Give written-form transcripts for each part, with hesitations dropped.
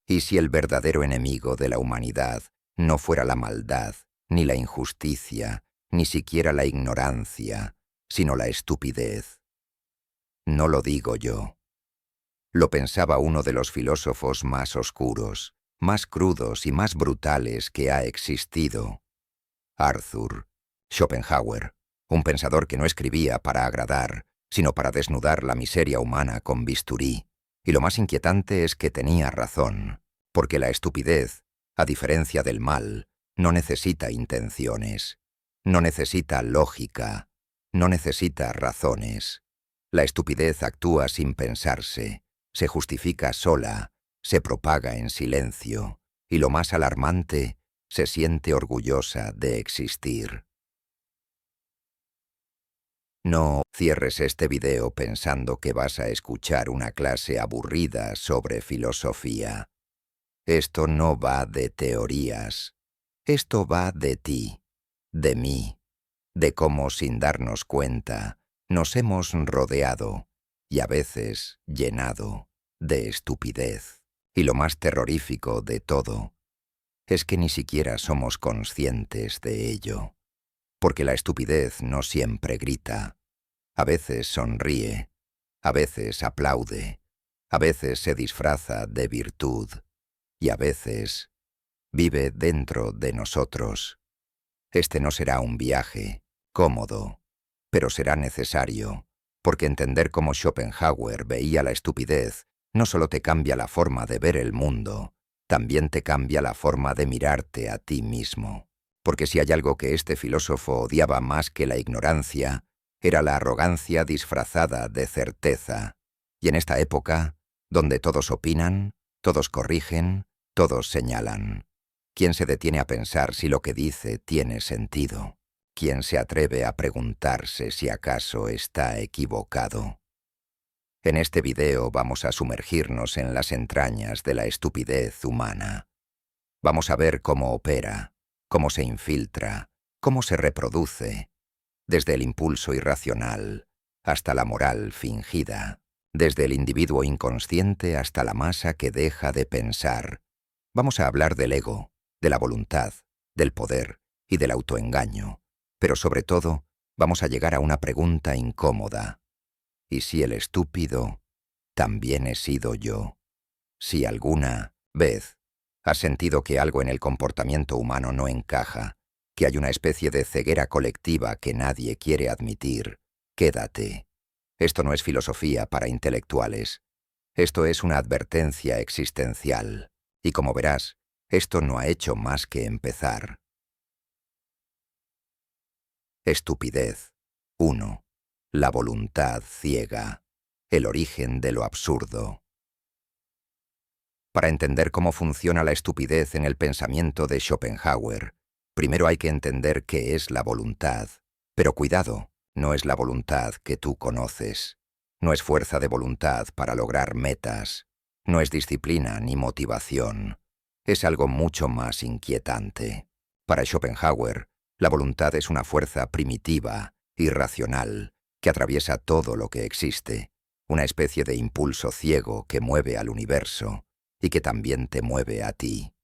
¿Y si el verdadero enemigo de la humanidad no fuera la maldad, ni la injusticia, ni siquiera la ignorancia, sino la estupidez? No lo digo yo. Lo pensaba uno de los filósofos más oscuros, más crudos y más brutales que ha existido. Arthur Schopenhauer, un pensador que no escribía para agradar, sino para desnudar la miseria humana con bisturí. Y lo más inquietante es que tenía razón, porque la estupidez, a diferencia del mal, no necesita intenciones, no necesita lógica, no necesita razones. La estupidez actúa sin pensarse, se justifica sola, se propaga en silencio, y lo más alarmante, se siente orgullosa de existir. No cierres este video pensando que vas a escuchar una clase aburrida sobre filosofía. Esto no va de teorías. Esto va de ti, de mí, de cómo sin darnos cuenta nos hemos rodeado y a veces llenado de estupidez. Y lo más terrorífico de todo es que ni siquiera somos conscientes de ello, porque la estupidez no siempre grita. A veces sonríe, a veces aplaude, a veces se disfraza de virtud y a veces vive dentro de nosotros. Este no será un viaje cómodo, pero será necesario, porque entender cómo Schopenhauer veía la estupidez no solo te cambia la forma de ver el mundo, también te cambia la forma de mirarte a ti mismo. Porque si hay algo que este filósofo odiaba más que la ignorancia, era la arrogancia disfrazada de certeza. Y en esta época, donde todos opinan, todos corrigen, todos señalan, ¿quién se detiene a pensar si lo que dice tiene sentido? ¿Quién se atreve a preguntarse si acaso está equivocado? En este video vamos a sumergirnos en las entrañas de la estupidez humana. Vamos a ver cómo opera, cómo se infiltra, cómo se reproduce, desde el impulso irracional hasta la moral fingida, desde el individuo inconsciente hasta la masa que deja de pensar. Vamos a hablar del ego, de la voluntad, del poder y del autoengaño, pero sobre todo vamos a llegar a una pregunta incómoda. ¿Y si el estúpido también he sido yo? Si alguna vez has sentido que algo en el comportamiento humano no encaja, que hay una especie de ceguera colectiva que nadie quiere admitir, quédate. Esto no es filosofía para intelectuales. Esto es una advertencia existencial. Y como verás, esto no ha hecho más que empezar. Estupidez. 1. La voluntad ciega. El origen de lo absurdo. Para entender cómo funciona la estupidez en el pensamiento de Schopenhauer, primero hay que entender qué es la voluntad. Pero cuidado, no es la voluntad que tú conoces. No es fuerza de voluntad para lograr metas. No es disciplina ni motivación. Es algo mucho más inquietante. Para Schopenhauer, la voluntad es una fuerza primitiva, irracional, que atraviesa todo lo que existe, una especie de impulso ciego que mueve al universo y que también te mueve a ti.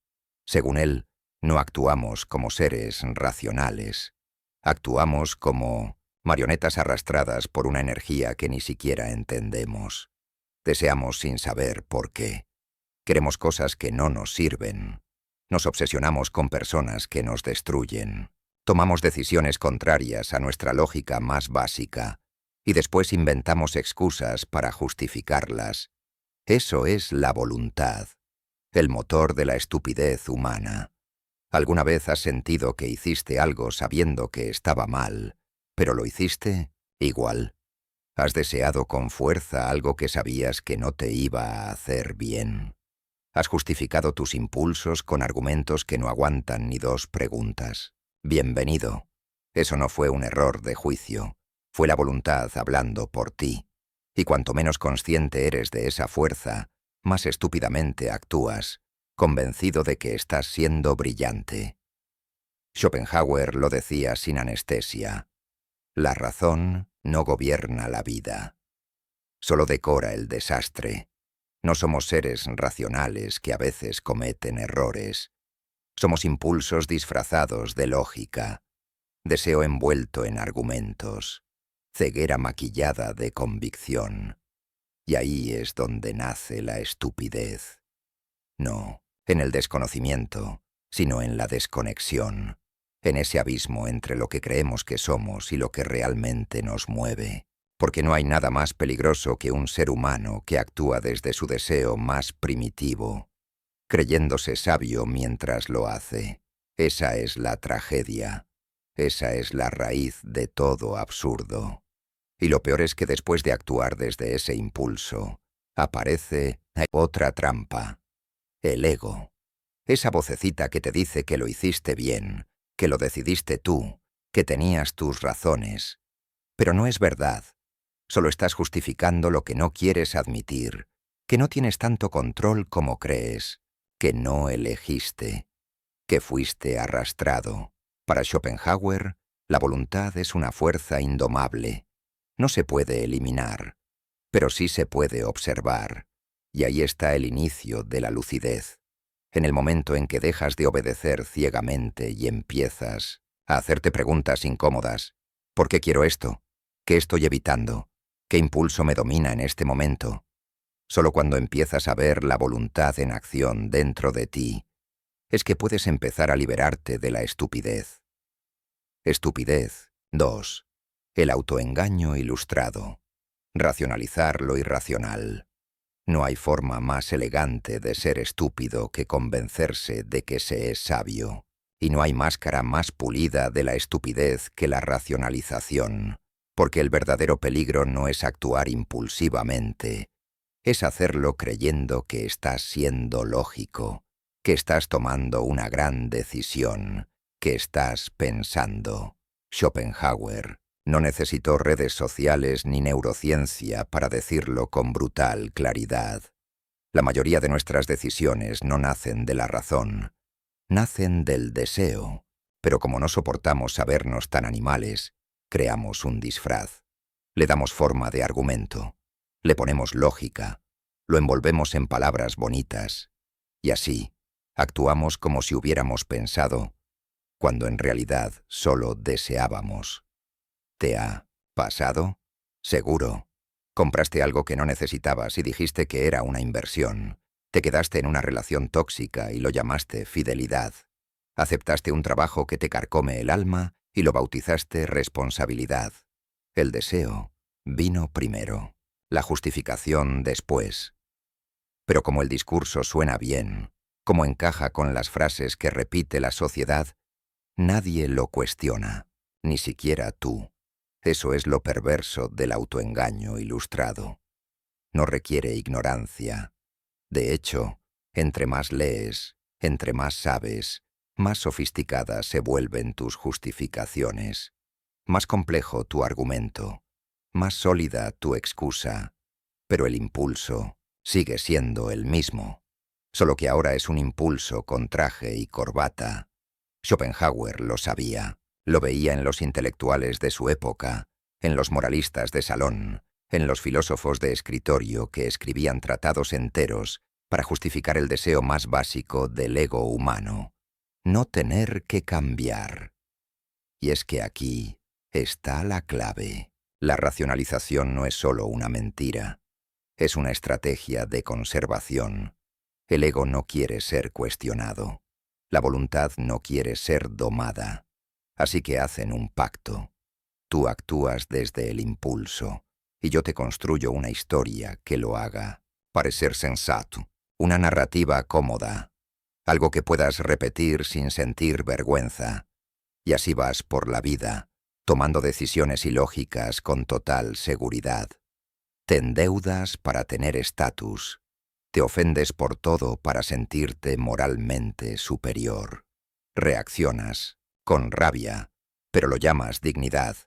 Según él, no actuamos como seres racionales, actuamos como marionetas arrastradas por una energía que ni siquiera entendemos. Deseamos sin saber por qué. Queremos cosas que no nos sirven. Nos obsesionamos con personas que nos destruyen. Tomamos decisiones contrarias a nuestra lógica más básica y después inventamos excusas para justificarlas. Eso es la voluntad, el motor de la estupidez humana. ¿Alguna vez has sentido que hiciste algo sabiendo que estaba mal, pero lo hiciste igual? ¿Has deseado con fuerza algo que sabías que no te iba a hacer bien? ¿Has justificado tus impulsos con argumentos que no aguantan ni dos preguntas? Bienvenido. Eso no fue un error de juicio. Fue la voluntad hablando por ti. Y cuanto menos consciente eres de esa fuerza, más estúpidamente actúas, convencido de que estás siendo brillante. Schopenhauer lo decía sin anestesia. La razón no gobierna la vida. Solo decora el desastre. No somos seres racionales que a veces cometen errores. Somos impulsos disfrazados de lógica, deseo envuelto en argumentos, ceguera maquillada de convicción. Y ahí es donde nace la estupidez. No en el desconocimiento, sino en la desconexión, en ese abismo entre lo que creemos que somos y lo que realmente nos mueve. Porque no hay nada más peligroso que un ser humano que actúa desde su deseo más primitivo, creyéndose sabio mientras lo hace. Esa es la tragedia. Esa es la raíz de todo absurdo. Y lo peor es que después de actuar desde ese impulso, aparece otra trampa. El ego. Esa vocecita que te dice que lo hiciste bien, que lo decidiste tú, que tenías tus razones. Pero no es verdad. Solo estás justificando lo que no quieres admitir, que no tienes tanto control como crees, que no elegiste, que fuiste arrastrado. Para Schopenhauer, la voluntad es una fuerza indomable. No se puede eliminar, pero sí se puede observar. Y ahí está el inicio de la lucidez. En el momento en que dejas de obedecer ciegamente y empiezas a hacerte preguntas incómodas. ¿Por qué quiero esto? ¿Qué estoy evitando? ¿Qué impulso me domina en este momento? Solo cuando empiezas a ver la voluntad en acción dentro de ti, es que puedes empezar a liberarte de la estupidez. Estupidez 2. El autoengaño ilustrado. Racionalizar lo irracional. No hay forma más elegante de ser estúpido que convencerse de que se es sabio. Y no hay máscara más pulida de la estupidez que la racionalización, porque el verdadero peligro no es actuar impulsivamente, es hacerlo creyendo que estás siendo lógico, que estás tomando una gran decisión, que estás pensando. Schopenhauer no necesitó redes sociales ni neurociencia para decirlo con brutal claridad. La mayoría de nuestras decisiones no nacen de la razón, nacen del deseo, pero como no soportamos sabernos tan animales, creamos un disfraz. Le damos forma de argumento, le ponemos lógica, lo envolvemos en palabras bonitas, y así actuamos como si hubiéramos pensado, cuando en realidad solo deseábamos. ¿Te ha pasado? Seguro. Compraste algo que no necesitabas y dijiste que era una inversión. Te quedaste en una relación tóxica y lo llamaste fidelidad. Aceptaste un trabajo que te carcome el alma y lo bautizaste responsabilidad. El deseo vino primero, la justificación después. Pero como el discurso suena bien, como encaja con las frases que repite la sociedad, nadie lo cuestiona, ni siquiera tú. Eso es lo perverso del autoengaño ilustrado. No requiere ignorancia. De hecho, entre más lees, entre más sabes, más sofisticadas se vuelven tus justificaciones, más complejo tu argumento, más sólida tu excusa, pero el impulso sigue siendo el mismo, solo que ahora es un impulso con traje y corbata. Schopenhauer lo sabía. Lo veía en los intelectuales de su época, en los moralistas de salón, en los filósofos de escritorio que escribían tratados enteros para justificar el deseo más básico del ego humano, no tener que cambiar. Y es que aquí está la clave. La racionalización no es solo una mentira, es una estrategia de conservación. El ego no quiere ser cuestionado, la voluntad no quiere ser domada. Así que hacen un pacto. Tú actúas desde el impulso, y yo te construyo una historia que lo haga parecer sensato, una narrativa cómoda, algo que puedas repetir sin sentir vergüenza. Y así vas por la vida, tomando decisiones ilógicas con total seguridad. Te endeudas para tener estatus, te ofendes por todo para sentirte moralmente superior. Reaccionas con rabia, pero lo llamas dignidad.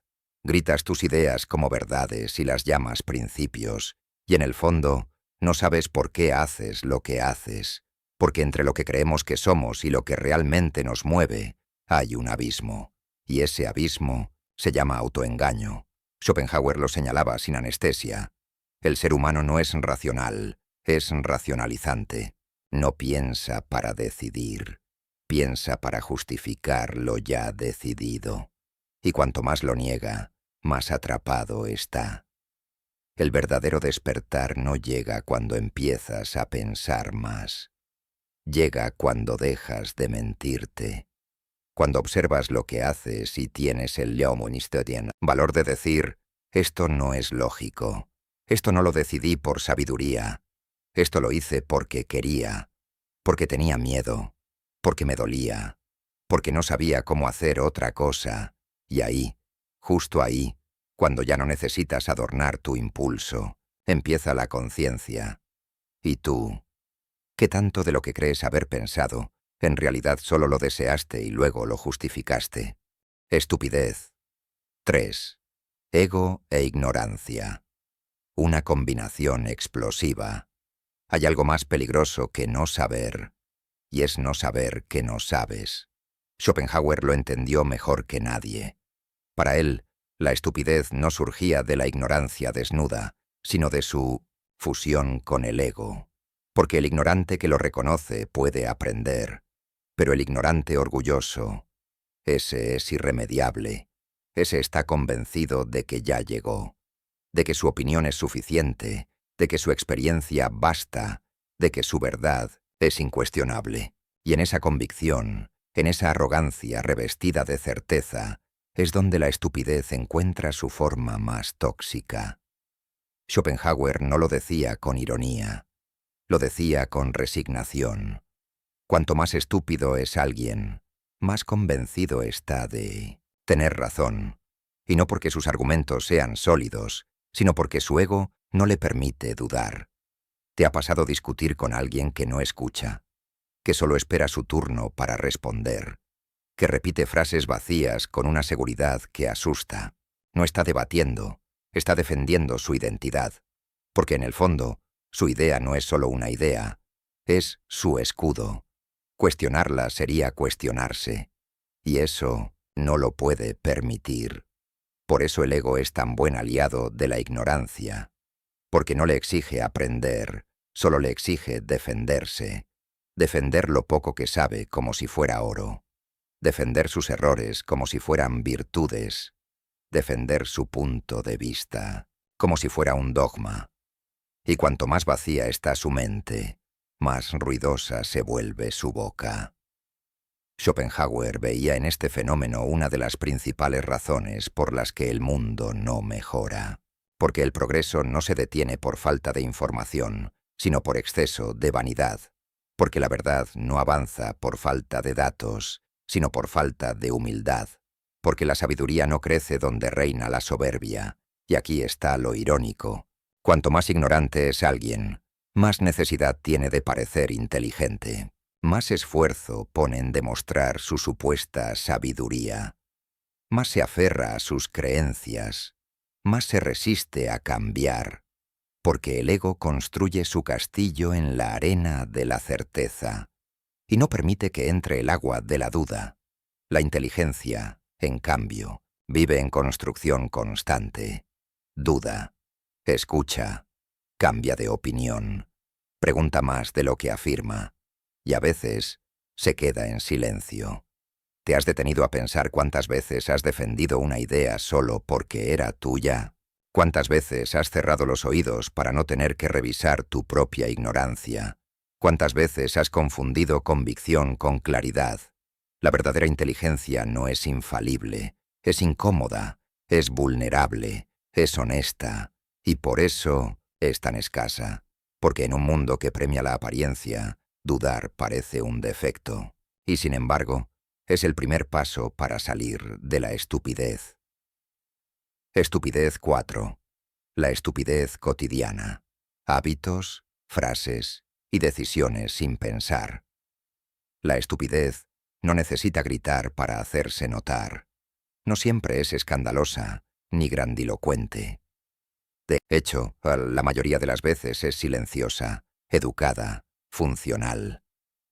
Gritas tus ideas como verdades y las llamas principios, y en el fondo no sabes por qué haces lo que haces, porque entre lo que creemos que somos y lo que realmente nos mueve hay un abismo, y ese abismo se llama autoengaño. Schopenhauer lo señalaba sin anestesia. El ser humano no es racional, Es racionalizante. No piensa para decidir. Piensa para justificar lo ya decidido. Y cuanto más lo niega, más atrapado está. El verdadero despertar no llega cuando empiezas a pensar más. Llega cuando dejas de mentirte. Cuando observas lo que haces y tienes el valor de decir, esto no es lógico. Esto no lo decidí por sabiduría. Esto lo hice porque quería, porque tenía miedo, porque me dolía, porque no sabía cómo hacer otra cosa. Y ahí, justo ahí, cuando ya no necesitas adornar tu impulso, empieza la conciencia. ¿Y tú? ¿Qué tanto de lo que crees haber pensado, en realidad solo lo deseaste y luego lo justificaste? Estupidez. 3. Ego e ignorancia. Una combinación explosiva. Hay algo más peligroso que no saber, y es no saber que no sabes. Schopenhauer lo entendió mejor que nadie. Para él, la estupidez no surgía de la ignorancia desnuda, sino de su fusión con el ego. Porque el ignorante que lo reconoce puede aprender, pero el ignorante orgulloso, ese es irremediable. Ese está convencido de que ya llegó, de que su opinión es suficiente, de que su experiencia basta, de que su verdad es incuestionable. Y en esa convicción, en esa arrogancia revestida de certeza, es donde la estupidez encuentra su forma más tóxica. Schopenhauer no lo decía con ironía, lo decía con resignación. Cuanto más estúpido es alguien, más convencido está de tener razón, y no porque sus argumentos sean sólidos, sino porque su ego no le permite dudar. ¿Te ha pasado discutir con alguien que no escucha, que solo espera su turno para responder, que repite frases vacías con una seguridad que asusta? No está debatiendo, está defendiendo su identidad, porque en el fondo, su idea no es solo una idea, es su escudo. Cuestionarla sería cuestionarse, y eso no lo puede permitir. Por eso el ego es tan buen aliado de la ignorancia, porque no le exige aprender, solo le exige defenderse, defender lo poco que sabe como si fuera oro, defender sus errores como si fueran virtudes, defender su punto de vista como si fuera un dogma. Y cuanto más vacía está su mente, más ruidosa se vuelve su boca. Schopenhauer veía en este fenómeno una de las principales razones por las que el mundo no mejora, porque el progreso no se detiene por falta de información, sino por exceso de vanidad, porque la verdad no avanza por falta de datos, sino por falta de humildad, porque la sabiduría no crece donde reina la soberbia, y aquí está lo irónico. Cuanto más ignorante es alguien, más necesidad tiene de parecer inteligente, más esfuerzo pone en demostrar su supuesta sabiduría, más se aferra a sus creencias, más se resiste a cambiar, porque el ego construye su castillo en la arena de la certeza y no permite que entre el agua de la duda. La inteligencia, en cambio, vive en construcción constante, duda, escucha, cambia de opinión, pregunta más de lo que afirma, y a veces se queda en silencio. ¿Te has detenido a pensar cuántas veces has defendido una idea solo porque era tuya? ¿Cuántas veces has cerrado los oídos para no tener que revisar tu propia ignorancia? ¿Cuántas veces has confundido convicción con claridad? La verdadera inteligencia no es infalible, es incómoda, es vulnerable, es honesta, y por eso es tan escasa, porque en un mundo que premia la apariencia, dudar parece un defecto, y sin embargo, es el primer paso para salir de la estupidez. Estupidez 4. La estupidez cotidiana. Hábitos, frases y decisiones sin pensar. La estupidez no necesita gritar para hacerse notar. No siempre es escandalosa ni grandilocuente. De hecho, la mayoría de las veces es silenciosa, educada, funcional.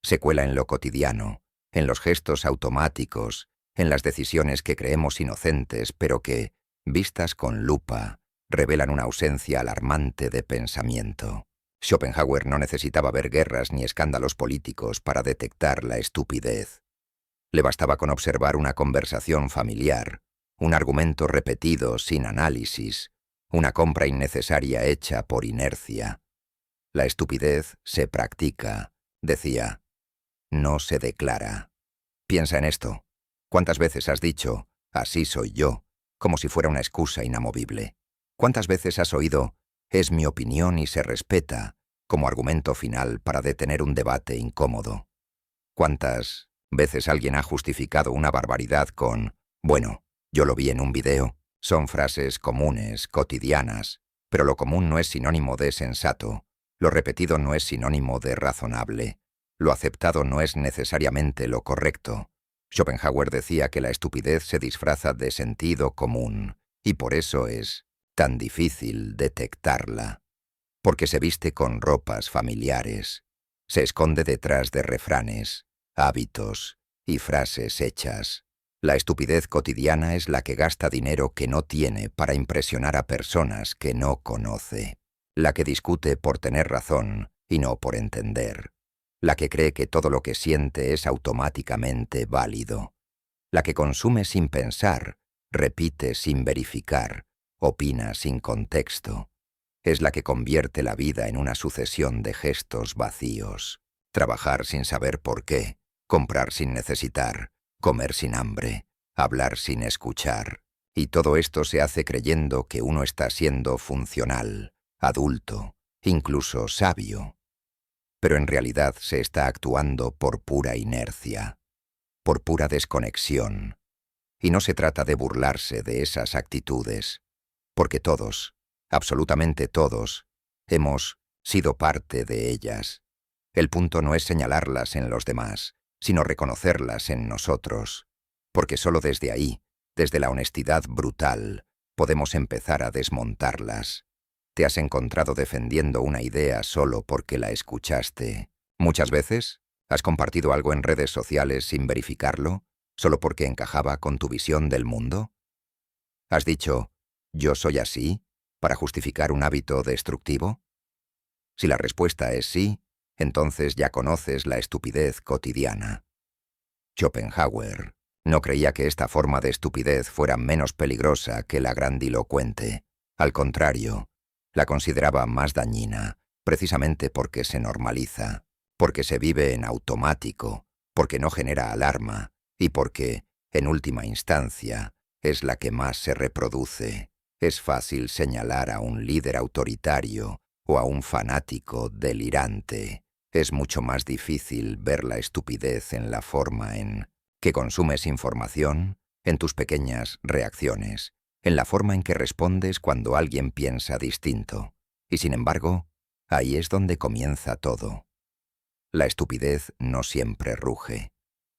Se cuela en lo cotidiano, en los gestos automáticos, en las decisiones que creemos inocentes, pero que, vistas con lupa, revelan una ausencia alarmante de pensamiento. Schopenhauer no necesitaba ver guerras ni escándalos políticos para detectar la estupidez. Le bastaba con observar una conversación familiar, un argumento repetido sin análisis, una compra innecesaria hecha por inercia. La estupidez se practica, decía, no se declara. Piensa en esto. ¿Cuántas veces has dicho, así soy yo, como si fuera una excusa inamovible? ¿Cuántas veces has oído, es mi opinión y se respeta, como argumento final para detener un debate incómodo? ¿Cuántas veces alguien ha justificado una barbaridad con, bueno, yo lo vi en un video? Son frases comunes, cotidianas, pero lo común no es sinónimo de sensato, lo repetido no es sinónimo de razonable, lo aceptado no es necesariamente lo correcto. Schopenhauer decía que la estupidez se disfraza de sentido común, y por eso es tan difícil detectarla. Porque se viste con ropas familiares, se esconde detrás de refranes, hábitos y frases hechas. La estupidez cotidiana es la que gasta dinero que no tiene para impresionar a personas que no conoce, la que discute por tener razón y no por entender, la que cree que todo lo que siente es automáticamente válido, la que consume sin pensar, repite sin verificar, opina sin contexto. Es la que convierte la vida en una sucesión de gestos vacíos. Trabajar sin saber por qué, comprar sin necesitar, comer sin hambre, hablar sin escuchar. Y todo esto se hace creyendo que uno está siendo funcional, adulto, incluso sabio. Pero en realidad se está actuando por pura inercia, por pura desconexión. Y no se trata de burlarse de esas actitudes, porque todos, absolutamente todos, hemos sido parte de ellas. El punto no es señalarlas en los demás, sino reconocerlas en nosotros, porque solo desde ahí, desde la honestidad brutal, podemos empezar a desmontarlas. ¿Te has encontrado defendiendo una idea solo porque la escuchaste? Muchas veces, ¿has compartido algo en redes sociales sin verificarlo, solo porque encajaba con tu visión del mundo? ¿Has dicho, yo soy así, para justificar un hábito destructivo? Si la respuesta es sí, entonces ya conoces la estupidez cotidiana. Schopenhauer no creía que esta forma de estupidez fuera menos peligrosa que la grandilocuente. Al contrario, la consideraba más dañina, precisamente porque se normaliza, porque se vive en automático, porque no genera alarma y porque, en última instancia, es la que más se reproduce. Es fácil señalar a un líder autoritario o a un fanático delirante. Es mucho más difícil ver la estupidez en la forma en que consumes información, en tus pequeñas reacciones, en la forma en que respondes cuando alguien piensa distinto. Y sin embargo, ahí es donde comienza todo. La estupidez no siempre ruge.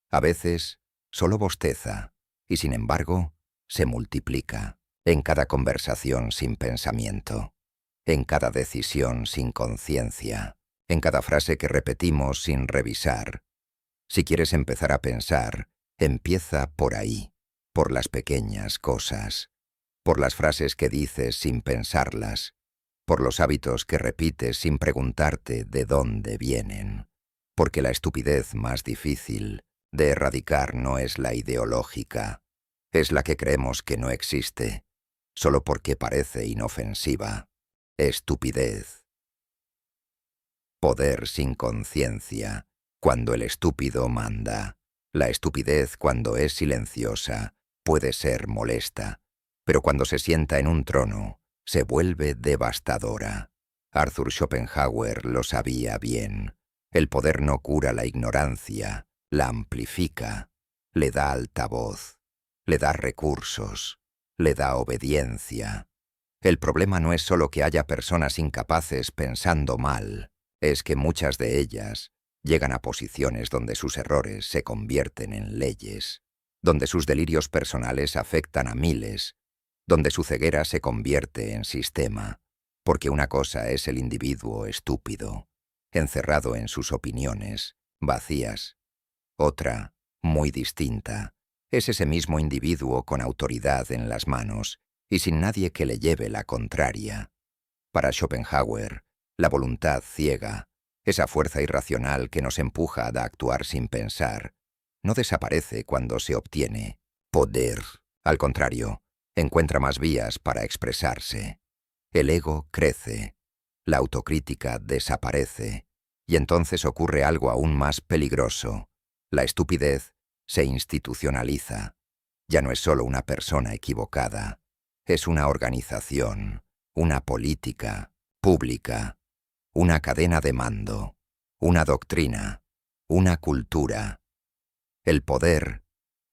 A veces, solo bosteza, y sin embargo, se multiplica en cada conversación sin pensamiento, en cada decisión sin conciencia, en cada frase que repetimos sin revisar. Si quieres empezar a pensar, empieza por ahí, por las pequeñas cosas, por las frases que dices sin pensarlas, por los hábitos que repites sin preguntarte de dónde vienen, porque la estupidez más difícil de erradicar no es la ideológica, es la que creemos que no existe, solo porque parece inofensiva. Estupidez. Poder sin conciencia, cuando el estúpido manda. La estupidez, cuando es silenciosa, puede ser molesta, pero cuando se sienta en un trono, se vuelve devastadora. Arthur Schopenhauer lo sabía bien. El poder no cura la ignorancia, la amplifica, le da altavoz, le da recursos, le da obediencia. El problema no es solo que haya personas incapaces pensando mal, es que muchas de ellas llegan a posiciones donde sus errores se convierten en leyes, donde sus delirios personales afectan a miles, donde su ceguera se convierte en sistema, porque una cosa es el individuo estúpido, encerrado en sus opiniones, vacías. Otra, muy distinta, es ese mismo individuo con autoridad en las manos y sin nadie que le lleve la contraria. Para Schopenhauer, La voluntad ciega, esa fuerza irracional que nos empuja a actuar sin pensar, no desaparece cuando se obtiene poder. Al contrario, encuentra más vías para expresarse. El ego crece, la autocrítica desaparece, y entonces ocurre algo aún más peligroso. La estupidez se institucionaliza. Ya no es solo una persona equivocada, es una organización, una política pública, una cadena de mando, una doctrina, una cultura. El poder,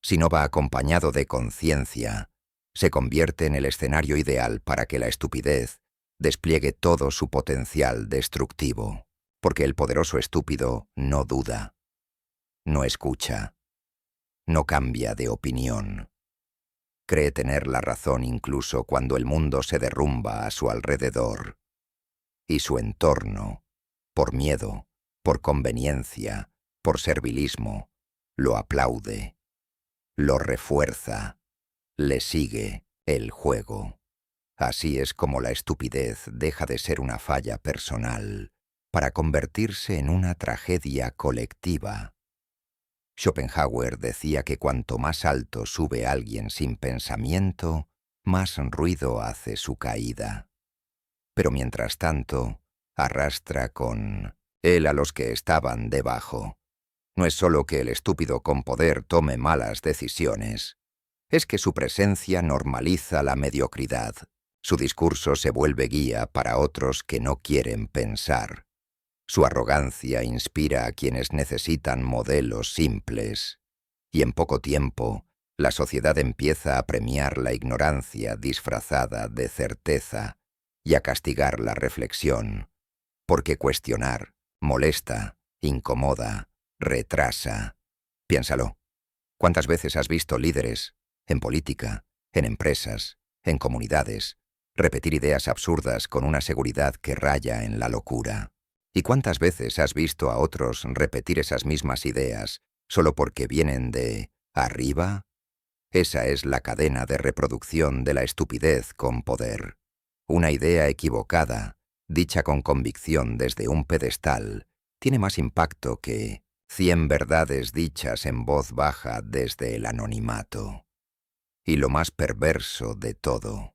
si no va acompañado de conciencia, se convierte en el escenario ideal para que la estupidez despliegue todo su potencial destructivo, porque el poderoso estúpido no duda, no escucha, no cambia de opinión. Cree tener la razón incluso cuando el mundo se derrumba a su alrededor. Y su entorno, por miedo, por conveniencia, por servilismo, lo aplaude, lo refuerza, le sigue el juego. Así es como la estupidez deja de ser una falla personal para convertirse en una tragedia colectiva. Schopenhauer decía que cuanto más alto sube alguien sin pensamiento, más ruido hace su caída. Pero mientras tanto, arrastra con él a los que estaban debajo. No es solo que el estúpido con poder tome malas decisiones, es que su presencia normaliza la mediocridad. Su discurso se vuelve guía para otros que no quieren pensar. Su arrogancia inspira a quienes necesitan modelos simples. Y en poco tiempo, la sociedad empieza a premiar la ignorancia disfrazada de certeza y a castigar la reflexión, porque cuestionar molesta, incomoda, retrasa. Piénsalo. ¿Cuántas veces has visto líderes, en política, en empresas, en comunidades, repetir ideas absurdas con una seguridad que raya en la locura? ¿Y cuántas veces has visto a otros repetir esas mismas ideas solo porque vienen de arriba? Esa es la cadena de reproducción de la estupidez con poder. Una idea equivocada, dicha con convicción desde un pedestal, tiene más impacto que 100 verdades dichas en voz baja desde el anonimato. Y lo más perverso de todo,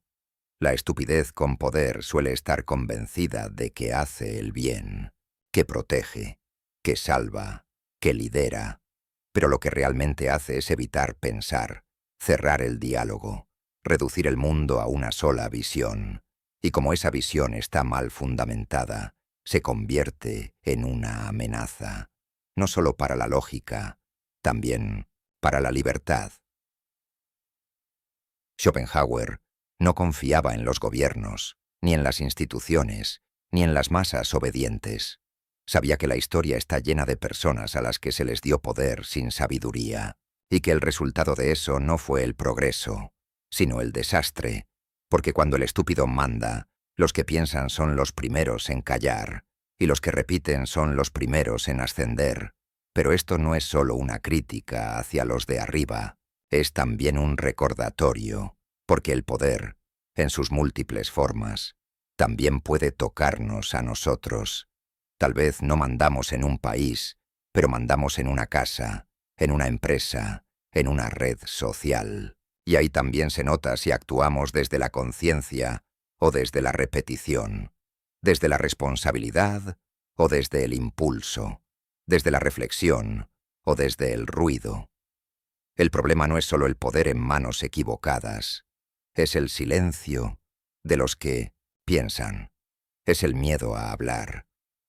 la estupidez con poder suele estar convencida de que hace el bien, que protege, que salva, que lidera, pero lo que realmente hace es evitar pensar, cerrar el diálogo, reducir el mundo a una sola visión, y como esa visión está mal fundamentada, se convierte en una amenaza, no solo para la lógica, también para la libertad. Schopenhauer no confiaba en los gobiernos, ni en las instituciones, ni en las masas obedientes. Sabía que la historia está llena de personas a las que se les dio poder sin sabiduría, y que el resultado de eso no fue el progreso, sino el desastre, porque cuando el estúpido manda, los que piensan son los primeros en callar, y los que repiten son los primeros en ascender. Pero esto no es solo una crítica hacia los de arriba, es también un recordatorio, porque el poder, en sus múltiples formas, también puede tocarnos a nosotros. Tal vez no mandamos en un país, pero mandamos en una casa, en una empresa, en una red social. Y ahí también se nota si actuamos desde la conciencia o desde la repetición, desde la responsabilidad o desde el impulso, desde la reflexión o desde el ruido. El problema no es solo el poder en manos equivocadas, es el silencio de los que piensan, es el miedo a hablar,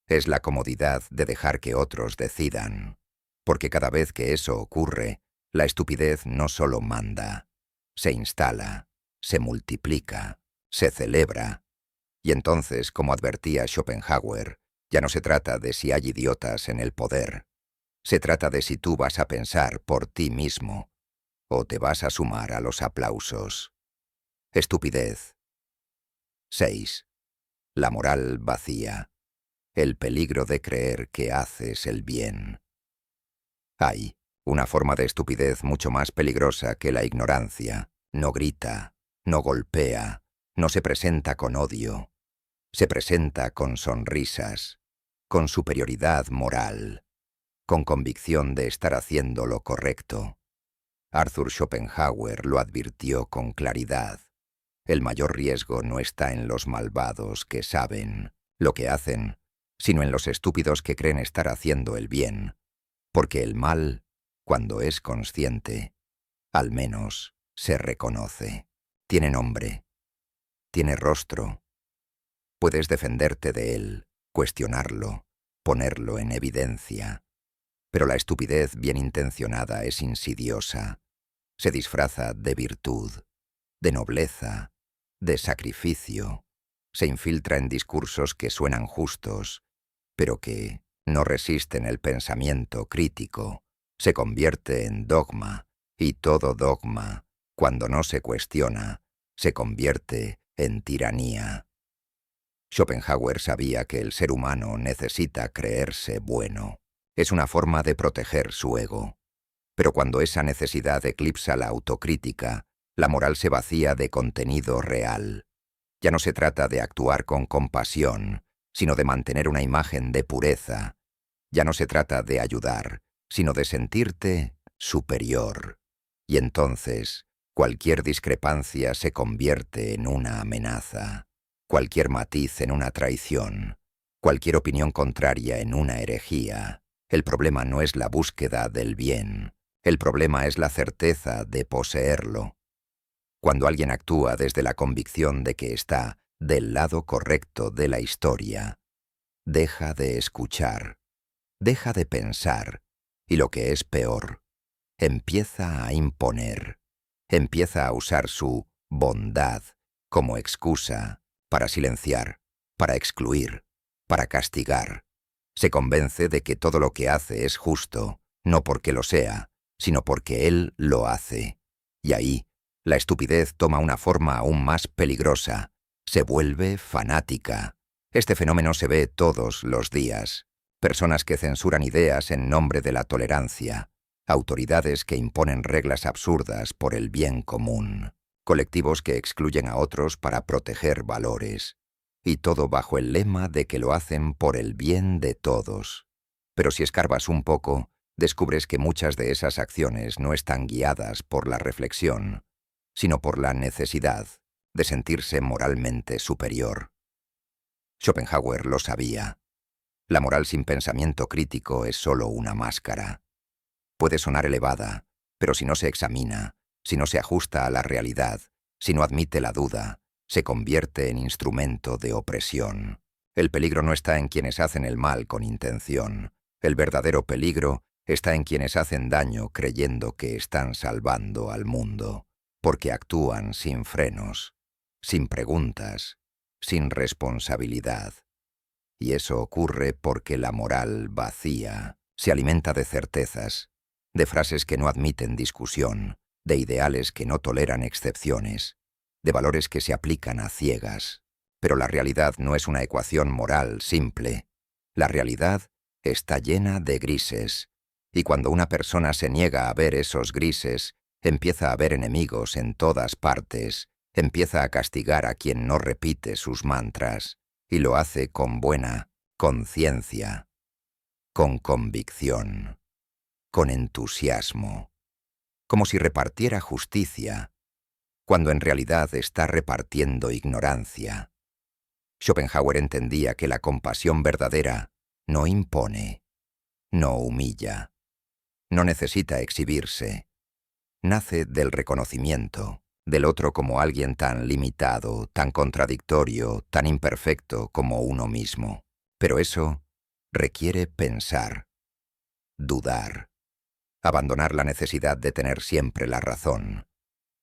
es la comodidad de dejar que otros decidan, porque cada vez que eso ocurre, la estupidez no solo manda, se instala, se multiplica, se celebra. Y entonces, como advertía Schopenhauer, ya no se trata de si hay idiotas en el poder. Se trata de si tú vas a pensar por ti mismo o te vas a sumar a los aplausos. Estupidez. 6. La moral vacía. El peligro de creer que haces el bien. Hay una forma de estupidez mucho más peligrosa que la ignorancia. No grita, no golpea, no se presenta con odio. Se presenta con sonrisas, con superioridad moral, con convicción de estar haciendo lo correcto. Arthur Schopenhauer lo advirtió con claridad. El mayor riesgo no está en los malvados que saben lo que hacen, sino en los estúpidos que creen estar haciendo el bien, porque el mal, cuando es consciente, al menos se reconoce. Tiene nombre, tiene rostro. Puedes defenderte de él, cuestionarlo, ponerlo en evidencia. Pero la estupidez bien intencionada es insidiosa. Se disfraza de virtud, de nobleza, de sacrificio. Se infiltra en discursos que suenan justos, pero que no resisten el pensamiento crítico. Se convierte en dogma, y todo dogma, cuando no se cuestiona, se convierte en tiranía. Schopenhauer sabía que el ser humano necesita creerse bueno. Es una forma de proteger su ego. Pero cuando esa necesidad eclipsa la autocrítica, la moral se vacía de contenido real. Ya no se trata de actuar con compasión, sino de mantener una imagen de pureza. Ya no se trata de ayudar, sino de sentirte superior. Y entonces, cualquier discrepancia se convierte en una amenaza, cualquier matiz en una traición, cualquier opinión contraria en una herejía. El problema no es la búsqueda del bien, el problema es la certeza de poseerlo. Cuando alguien actúa desde la convicción de que está del lado correcto de la historia, deja de escuchar, deja de pensar, y lo que es peor, empieza a imponer, empieza a usar su bondad como excusa para silenciar, para excluir, para castigar. Se convence de que todo lo que hace es justo, no porque lo sea, sino porque él lo hace. Y ahí, la estupidez toma una forma aún más peligrosa. Se vuelve fanática. Este fenómeno se ve todos los días. Personas que censuran ideas en nombre de la tolerancia. Autoridades que imponen reglas absurdas por el bien común. Colectivos que excluyen a otros para proteger valores. Y todo bajo el lema de que lo hacen por el bien de todos. Pero si escarbas un poco, descubres que muchas de esas acciones no están guiadas por la reflexión, sino por la necesidad de sentirse moralmente superior. Schopenhauer lo sabía. La moral sin pensamiento crítico es solo una máscara. Puede sonar elevada, pero si no se examina, si no se ajusta a la realidad, si no admite la duda, se convierte en instrumento de opresión. El peligro no está en quienes hacen el mal con intención. El verdadero peligro está en quienes hacen daño creyendo que están salvando al mundo, porque actúan sin frenos, sin preguntas, sin responsabilidad. Y eso ocurre porque la moral vacía se alimenta de certezas, de frases que no admiten discusión, de ideales que no toleran excepciones, de valores que se aplican a ciegas. Pero la realidad no es una ecuación moral simple. La realidad está llena de grises, y cuando una persona se niega a ver esos grises, empieza a ver enemigos en todas partes, empieza a castigar a quien no repite sus mantras, y lo hace con buena conciencia, con convicción, con entusiasmo, como si repartiera justicia, cuando en realidad está repartiendo ignorancia. Schopenhauer entendía que la compasión verdadera no impone, no humilla, no necesita exhibirse. Nace del reconocimiento del otro como alguien tan limitado, tan contradictorio, tan imperfecto como uno mismo. Pero eso requiere pensar, dudar, abandonar la necesidad de tener siempre la razón.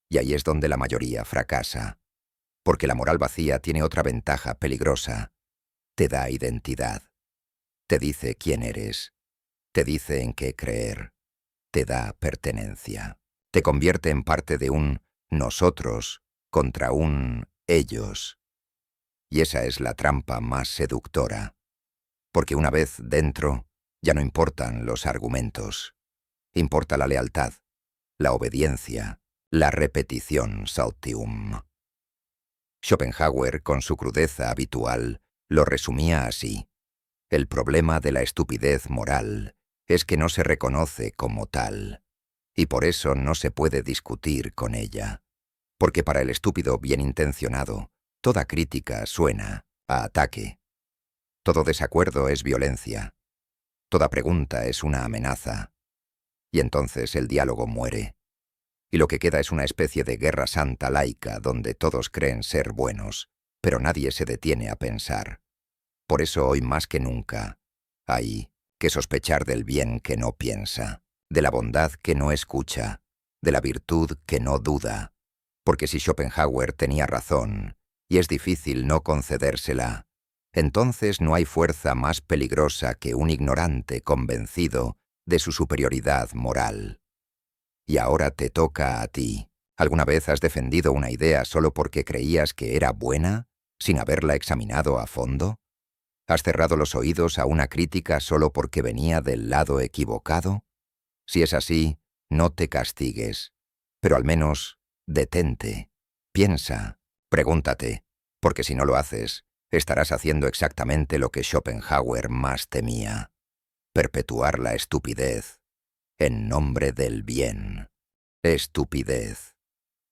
Y ahí es donde la mayoría fracasa. Porque la moral vacía tiene otra ventaja peligrosa. Te da identidad. Te dice quién eres. Te dice en qué creer. Te da pertenencia. Te convierte en parte de un nosotros contra un ellos. Y esa es la trampa más seductora. Porque una vez dentro, ya no importan los argumentos. Importa la lealtad, la obediencia, la repetición saltium. Schopenhauer, con su crudeza habitual, Lo resumía así: el problema de la estupidez moral es que no se reconoce como tal, y por eso no se puede discutir con ella. Porque para el estúpido bien intencionado, toda crítica suena a ataque. Todo desacuerdo es violencia. Toda pregunta es una amenaza. Y entonces el diálogo muere. Y lo que queda es una especie de guerra santa laica donde todos creen ser buenos, pero nadie se detiene a pensar. Por eso hoy más que nunca hay que sospechar del bien que no piensa, de la bondad que no escucha, de la virtud que no duda. Porque si Schopenhauer tenía razón, y es difícil no concedérsela, entonces no hay fuerza más peligrosa que un ignorante convencido de su superioridad moral. Y ahora te toca a ti. ¿Alguna vez has defendido una idea solo porque creías que era buena, sin haberla examinado a fondo? ¿Has cerrado los oídos a una crítica solo porque venía del lado equivocado? Si es así, no te castigues, pero al menos detente, piensa, pregúntate, porque si no lo haces, estarás haciendo exactamente lo que Schopenhauer más temía: perpetuar la estupidez en nombre del bien. Estupidez.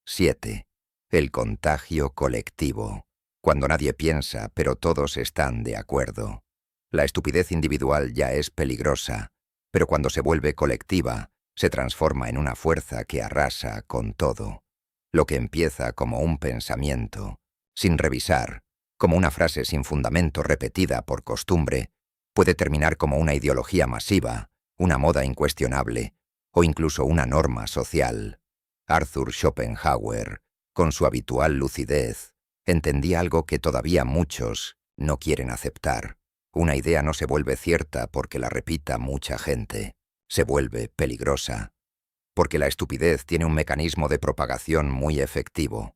7. El contagio colectivo. Cuando nadie piensa, pero todos están de acuerdo. La estupidez individual ya es peligrosa, pero cuando se vuelve colectiva, se transforma en una fuerza que arrasa con todo. Lo que empieza como un pensamiento, sin revisar, como una frase sin fundamento repetida por costumbre, puede terminar como una ideología masiva, una moda incuestionable, o incluso una norma social. Arthur Schopenhauer, con su habitual lucidez, entendía algo que todavía muchos no quieren aceptar. Una idea no se vuelve cierta porque la repita mucha gente. Se vuelve peligrosa. Porque la estupidez tiene un mecanismo de propagación muy efectivo.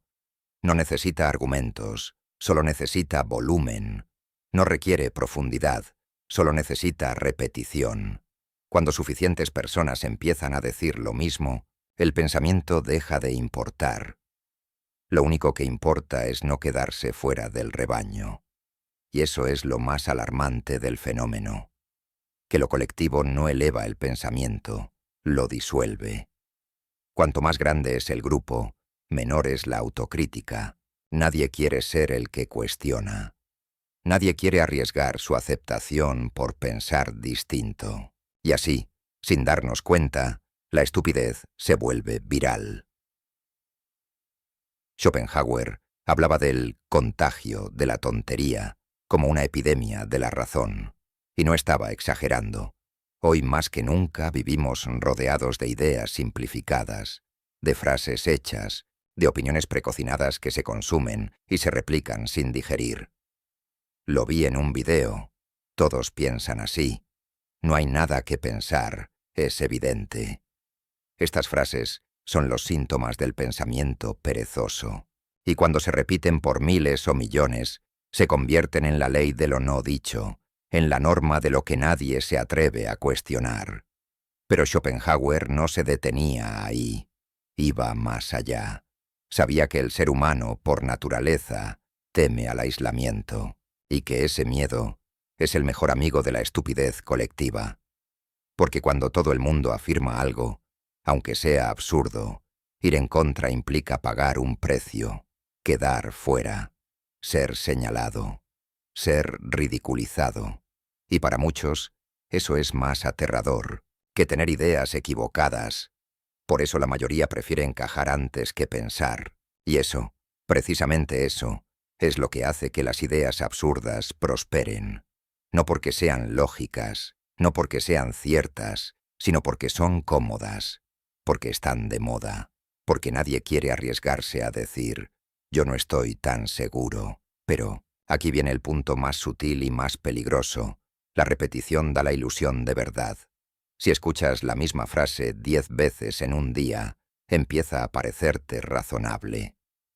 No necesita argumentos, solo necesita volumen. No requiere profundidad, solo necesita repetición. Cuando suficientes personas empiezan a decir lo mismo, el pensamiento deja de importar. Lo único que importa es no quedarse fuera del rebaño. Y eso es lo más alarmante del fenómeno: que lo colectivo no eleva el pensamiento, lo disuelve. Cuanto más grande es el grupo, menor es la autocrítica. Nadie quiere ser el que cuestiona. Nadie quiere arriesgar su aceptación por pensar distinto. Y así, sin darnos cuenta, la estupidez se vuelve viral. Schopenhauer hablaba del contagio de la tontería como una epidemia de la razón, y no estaba exagerando. Hoy más que nunca vivimos rodeados de ideas simplificadas, de frases hechas, de opiniones precocinadas que se consumen y se replican sin digerir. Lo vi en un video. Todos piensan así. No hay nada que pensar, es evidente. Estas frases son los síntomas del pensamiento perezoso, y cuando se repiten por miles o millones, se convierten en la ley de lo no dicho, en la norma de lo que nadie se atreve a cuestionar. Pero Schopenhauer no se detenía ahí, iba más allá. Sabía que el ser humano, por naturaleza, teme al aislamiento, y que ese miedo es el mejor amigo de la estupidez colectiva. Porque cuando todo el mundo afirma algo, aunque sea absurdo, ir en contra implica pagar un precio, quedar fuera, ser señalado, ser ridiculizado. Y para muchos, eso es más aterrador que tener ideas equivocadas. Por eso la mayoría prefiere encajar antes que pensar. Y eso, precisamente eso, es lo que hace que las ideas absurdas prosperen. No porque sean lógicas, no porque sean ciertas, sino porque son cómodas, porque están de moda, porque nadie quiere arriesgarse a decir: yo no estoy tan seguro. Pero aquí viene el punto más sutil y más peligroso. La repetición da la ilusión de verdad. Si escuchas la misma frase 10 veces en un día, empieza a parecerte razonable.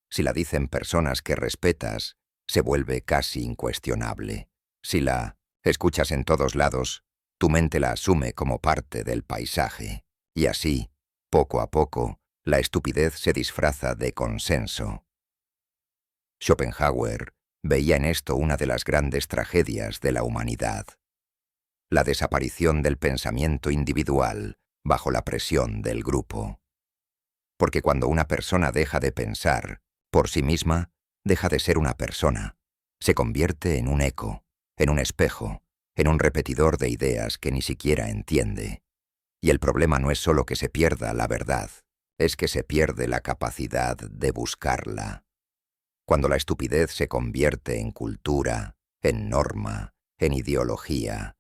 Si la dicen personas que respetas, se vuelve casi incuestionable. Si la escuchas en todos lados, tu mente la asume como parte del paisaje. Y así, poco a poco, la estupidez se disfraza de consenso. Schopenhauer Veía en esto una de las grandes tragedias de la humanidad: la desaparición del pensamiento individual bajo la presión del grupo. Porque cuando una persona deja de pensar por sí misma, deja de ser una persona. Se convierte en un eco, en un espejo, en un repetidor de ideas que ni siquiera entiende. Y el problema no es solo que se pierda la verdad, es que se pierde la capacidad de buscarla. Cuando la estupidez se convierte en cultura, en norma, en ideología,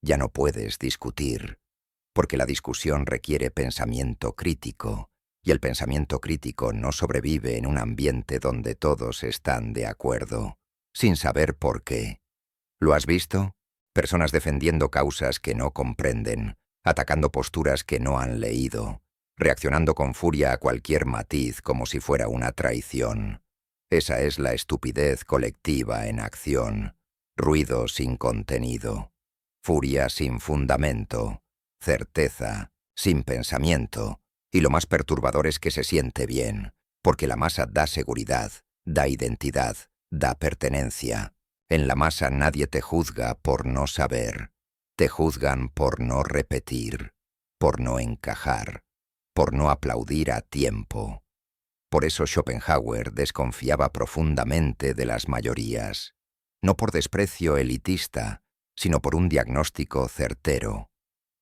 ya no puedes discutir, porque la discusión requiere pensamiento crítico, y el pensamiento crítico no sobrevive en un ambiente donde todos están de acuerdo, sin saber por qué. ¿Lo has visto? Personas defendiendo causas que no comprenden, atacando posturas que no han leído, reaccionando con furia a cualquier matiz como si fuera una traición. Esa es la estupidez colectiva en acción, ruido sin contenido, furia sin fundamento, certeza sin pensamiento, y lo más perturbador es que se siente bien, porque la masa da seguridad, da identidad, da pertenencia. En la masa nadie te juzga por no saber, te juzgan por no repetir, por no encajar, por no aplaudir a tiempo. Por eso Schopenhauer desconfiaba profundamente de las mayorías, no por desprecio elitista, sino por un diagnóstico certero.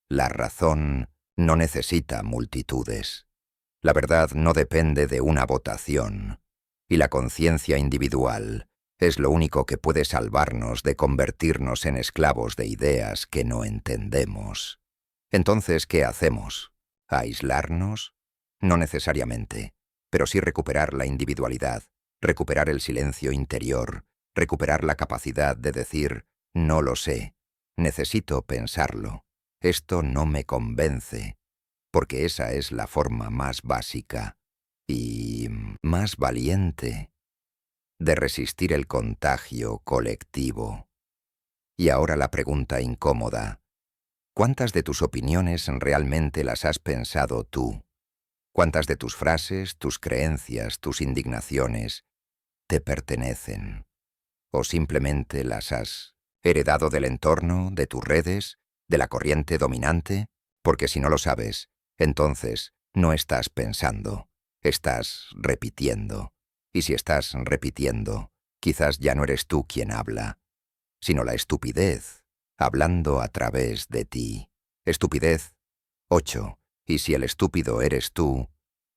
La razón no necesita multitudes. La verdad no depende de una votación, y la conciencia individual es lo único que puede salvarnos de convertirnos en esclavos de ideas que no entendemos. Entonces, ¿qué hacemos? ¿Aislarnos? No necesariamente, pero sí recuperar la individualidad, recuperar el silencio interior, recuperar la capacidad de decir, no lo sé, necesito pensarlo, esto no me convence, porque esa es la forma más básica y más valiente de resistir el contagio colectivo. Y ahora la pregunta incómoda: ¿cuántas de tus opiniones realmente las has pensado tú? ¿Cuántas de tus frases, tus creencias, tus indignaciones te pertenecen? ¿O simplemente las has heredado del entorno, de tus redes, de la corriente dominante? Porque si no lo sabes, entonces no estás pensando, estás repitiendo. Y si estás repitiendo, quizás ya no eres tú quien habla, sino la estupidez, hablando a través de ti. Estupidez 8. Y si el estúpido eres tú,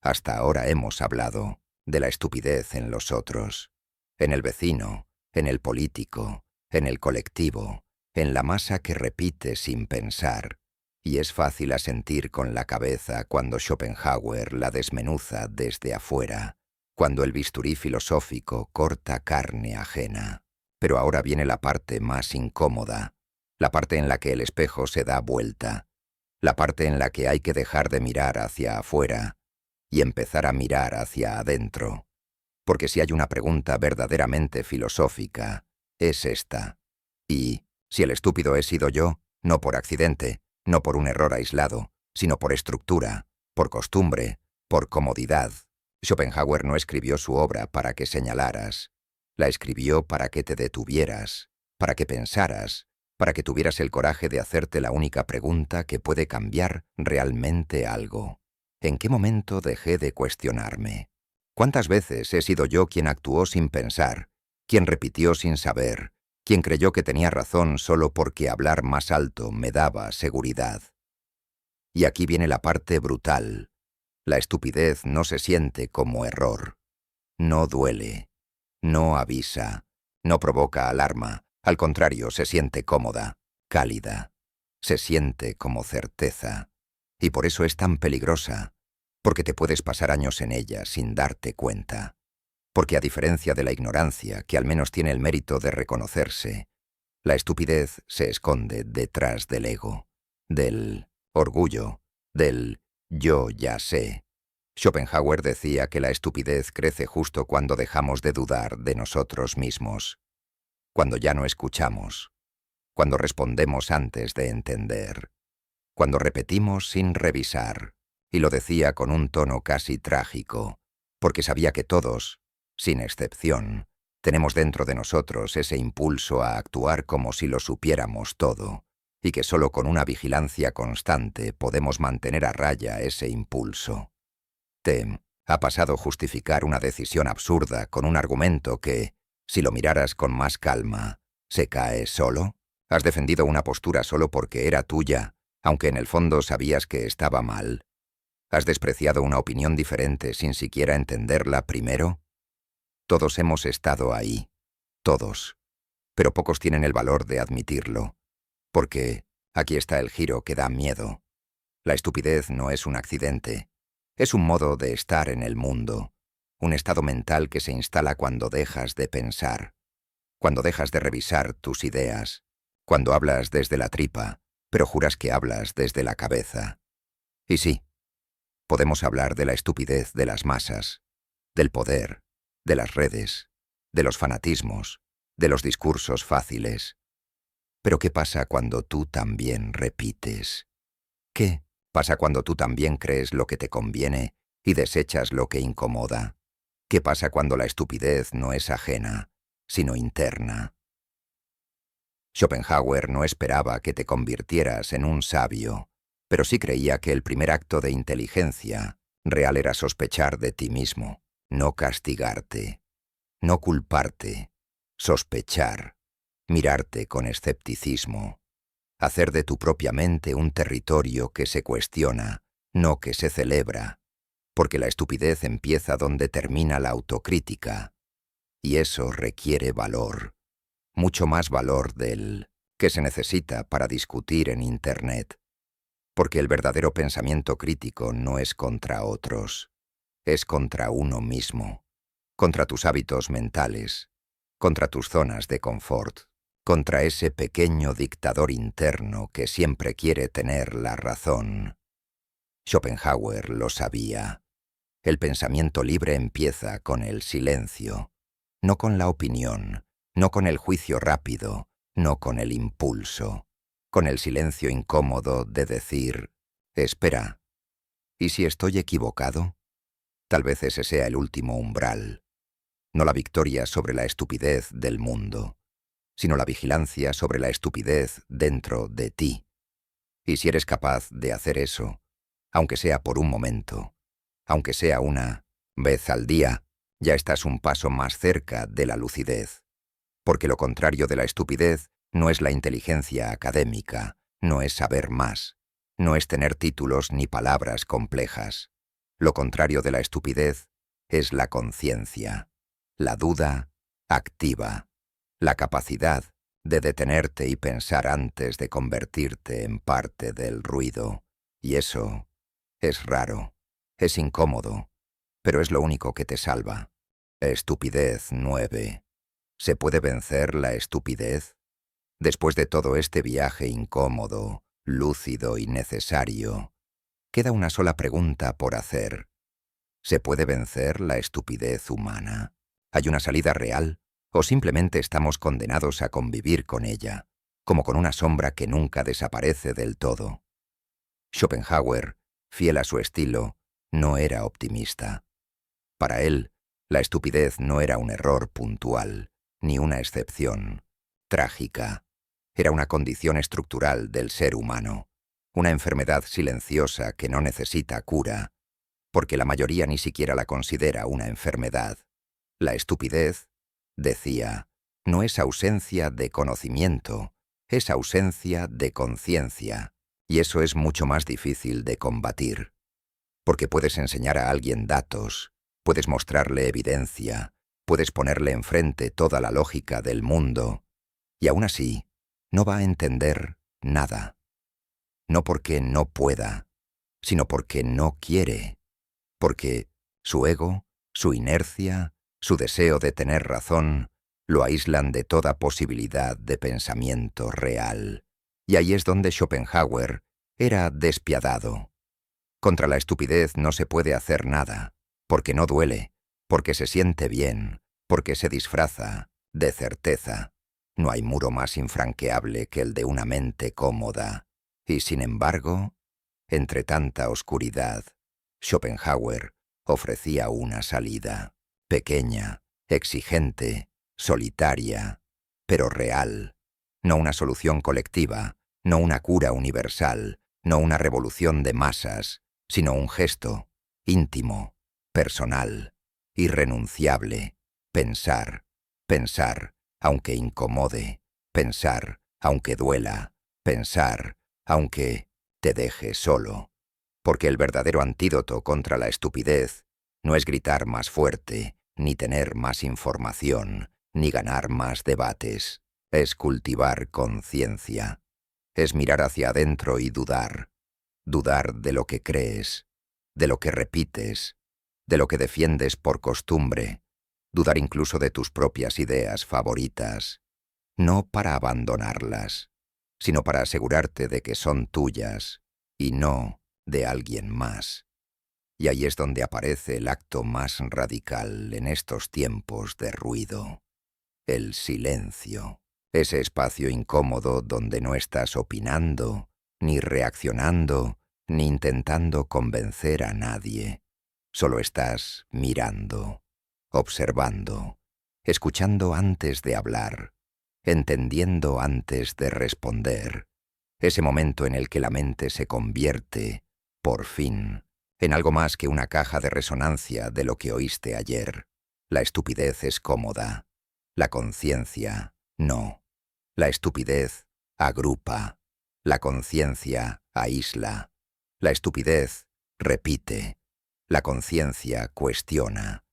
hasta ahora hemos hablado de la estupidez en los otros, en el vecino, en el político, en el colectivo, en la masa que repite sin pensar, y es fácil asentir con la cabeza cuando Schopenhauer la desmenuza desde afuera, cuando el bisturí filosófico corta carne ajena. Pero ahora viene la parte más incómoda, la parte en la que el espejo se da vuelta, la parte en la que hay que dejar de mirar hacia afuera y empezar a mirar hacia adentro. Porque si hay una pregunta verdaderamente filosófica, es esta. Y si el estúpido he sido yo, no por accidente, no por un error aislado, sino por estructura, por costumbre, por comodidad. Schopenhauer no escribió su obra para que señalaras, la escribió para que te detuvieras, para que pensaras, para que tuvieras el coraje de hacerte la única pregunta que puede cambiar realmente algo. ¿En qué momento dejé de cuestionarme? ¿Cuántas veces he sido yo quien actuó sin pensar, quien repitió sin saber, quien creyó que tenía razón solo porque hablar más alto me daba seguridad? Y aquí viene la parte brutal. La estupidez no se siente como error. No duele. No avisa. No provoca alarma. Al contrario, se siente cómoda, cálida. Se siente como certeza. Y por eso es tan peligrosa, porque te puedes pasar años en ella sin darte cuenta. Porque a diferencia de la ignorancia, que al menos tiene el mérito de reconocerse, la estupidez se esconde detrás del ego, del orgullo, del yo ya sé. Schopenhauer decía que la estupidez crece justo cuando dejamos de dudar de nosotros mismos, cuando ya no escuchamos, cuando respondemos antes de entender, cuando repetimos sin revisar, y lo decía con un tono casi trágico, porque sabía que todos, sin excepción, Tenemos dentro de nosotros ese impulso a actuar como si lo supiéramos todo, y que solo con una vigilancia constante podemos mantener a raya ese impulso. ¿Te ha pasado justificar una decisión absurda con un argumento que, si lo miraras con más calma, se cae solo? ¿Has defendido una postura solo porque era tuya, aunque en el fondo sabías que estaba mal? ¿Has despreciado una opinión diferente sin siquiera entenderla primero? Todos hemos estado ahí, todos, pero pocos tienen el valor de admitirlo, porque aquí está el giro que da miedo. La estupidez no es un accidente, es un modo de estar en el mundo, un estado mental que se instala cuando dejas de pensar, cuando dejas de revisar tus ideas, cuando hablas desde la tripa, pero juras que hablas desde la cabeza. Y sí, podemos hablar de la estupidez de las masas, del poder, de las redes, de los fanatismos, de los discursos fáciles. Pero ¿qué pasa cuando tú también repites? ¿Qué pasa cuando tú también crees lo que te conviene y desechas lo que incomoda? ¿Qué pasa cuando la estupidez no es ajena, sino interna? Schopenhauer no esperaba que te convirtieras en un sabio, pero sí creía que el primer acto de inteligencia real era sospechar de ti mismo, no castigarte, no culparte, sospechar, mirarte con escepticismo, hacer de tu propia mente un territorio que se cuestiona, no que se celebra, porque la estupidez empieza donde termina la autocrítica, y eso requiere valor, mucho más valor del que se necesita para discutir en Internet, porque el verdadero pensamiento crítico no es contra otros, es contra uno mismo, contra tus hábitos mentales, contra tus zonas de confort, contra ese pequeño dictador interno que siempre quiere tener la razón. Schopenhauer lo sabía. El pensamiento libre empieza con el silencio, no con la opinión, no con el juicio rápido, no con el impulso, con el silencio incómodo de decir, espera, ¿y si estoy equivocado? Tal vez ese sea el último umbral, no la victoria sobre la estupidez del mundo, sino la vigilancia sobre la estupidez dentro de ti. Y si eres capaz de hacer eso, aunque sea por un momento, aunque sea una vez al día, ya estás un paso más cerca de la lucidez. Porque lo contrario de la estupidez no es la inteligencia académica, no es saber más, no es tener títulos ni palabras complejas. Lo contrario de la estupidez es la conciencia, la duda activa, la capacidad de detenerte y pensar antes de convertirte en parte del ruido. Y eso es raro, es incómodo, pero es lo único que te salva. Estupidez 9. ¿Se puede vencer la estupidez? Después de todo este viaje incómodo, lúcido y necesario, queda una sola pregunta por hacer. ¿Se puede vencer la estupidez humana? ¿Hay una salida real? ¿O simplemente estamos condenados a convivir con ella, como con una sombra que nunca desaparece del todo? Schopenhauer, fiel a su estilo, no era optimista. Para él, la estupidez no era un error puntual, ni una excepción trágica. Era una condición estructural del ser humano, una enfermedad silenciosa que no necesita cura, porque la mayoría ni siquiera la considera una enfermedad. La estupidez, decía, no es ausencia de conocimiento, es ausencia de conciencia, y eso es mucho más difícil de combatir, porque puedes enseñar a alguien datos, puedes mostrarle evidencia, puedes ponerle enfrente toda la lógica del mundo, y aún así no va a entender nada. No porque no pueda, sino porque no quiere, porque su ego, su inercia, su deseo de tener razón, lo aíslan de toda posibilidad de pensamiento real. Y ahí es donde Schopenhauer era despiadado. Contra la estupidez no se puede hacer nada, porque no duele, porque se siente bien, porque se disfraza de certeza. No hay muro más infranqueable que el de una mente cómoda. Y sin embargo, entre tanta oscuridad, Schopenhauer ofrecía una salida, pequeña, exigente, solitaria, pero real. No una solución colectiva, no una cura universal, no una revolución de masas, sino un gesto íntimo, personal, irrenunciable. Pensar, pensar, aunque incomode, pensar, aunque duela, pensar, aunque te deje solo. Porque el verdadero antídoto contra la estupidez no es gritar más fuerte, ni tener más información, ni ganar más debates. Es cultivar conciencia. Es mirar hacia adentro y dudar. Dudar de lo que crees, de lo que repites, de lo que defiendes por costumbre. Dudar incluso de tus propias ideas favoritas. No para abandonarlas, sino para asegurarte de que son tuyas y no de alguien más. Y ahí es donde aparece el acto más radical en estos tiempos de ruido. El silencio. Ese espacio incómodo donde no estás opinando, ni reaccionando, ni intentando convencer a nadie. Solo estás mirando, observando, escuchando antes de hablar, entendiendo antes de responder. Ese momento en el que la mente se convierte, por fin, en algo más que una caja de resonancia de lo que oíste ayer. La estupidez es cómoda. La conciencia, no. La estupidez agrupa. La conciencia aísla. La estupidez repite. La conciencia cuestiona.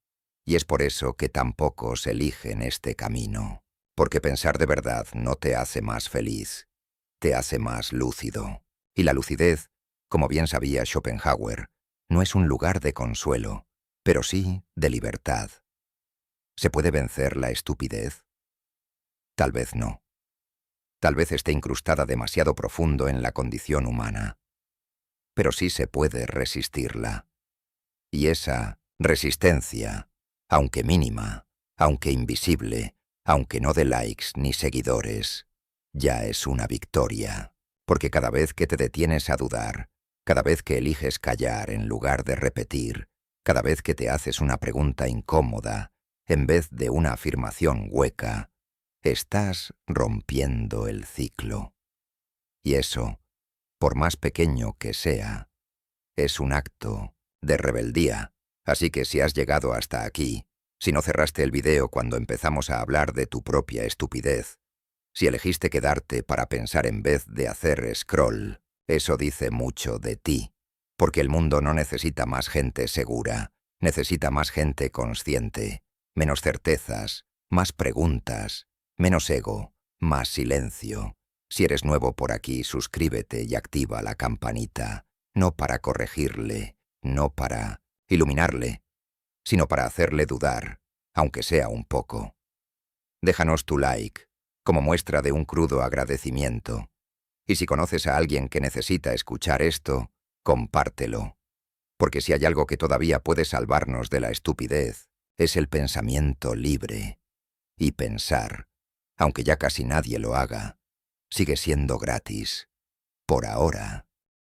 Y es por eso que tan pocos eligen este camino. Porque pensar de verdad no te hace más feliz. Te hace más lúcido. Y la lucidez, como bien sabía Schopenhauer, no es un lugar de consuelo, pero sí de libertad. ¿Se puede vencer la estupidez? Tal vez no. Tal vez esté incrustada demasiado profundo en la condición humana. Pero sí se puede resistirla. Y esa resistencia, aunque mínima, aunque invisible, aunque no de likes ni seguidores, ya es una victoria. Porque cada vez que te detienes a dudar, cada vez que eliges callar en lugar de repetir, cada vez que te haces una pregunta incómoda, en vez de una afirmación hueca, estás rompiendo el ciclo. Y eso, por más pequeño que sea, es un acto de rebeldía. Así que si has llegado hasta aquí, si no cerraste el video cuando empezamos a hablar de tu propia estupidez, si elegiste quedarte para pensar en vez de hacer scroll, eso dice mucho de ti. Porque el mundo no necesita más gente segura, necesita más gente consciente, menos certezas, más preguntas, menos ego, más silencio. Si eres nuevo por aquí, suscríbete y activa la campanita, no para corregirle, no para iluminarle, sino para hacerle dudar, aunque sea un poco. Déjanos tu like, como muestra de un crudo agradecimiento. Y si conoces a alguien que necesita escuchar esto, compártelo. Porque si hay algo que todavía puede salvarnos de la estupidez, es el pensamiento libre. Y pensar, aunque ya casi nadie lo haga, sigue siendo gratis. Por ahora.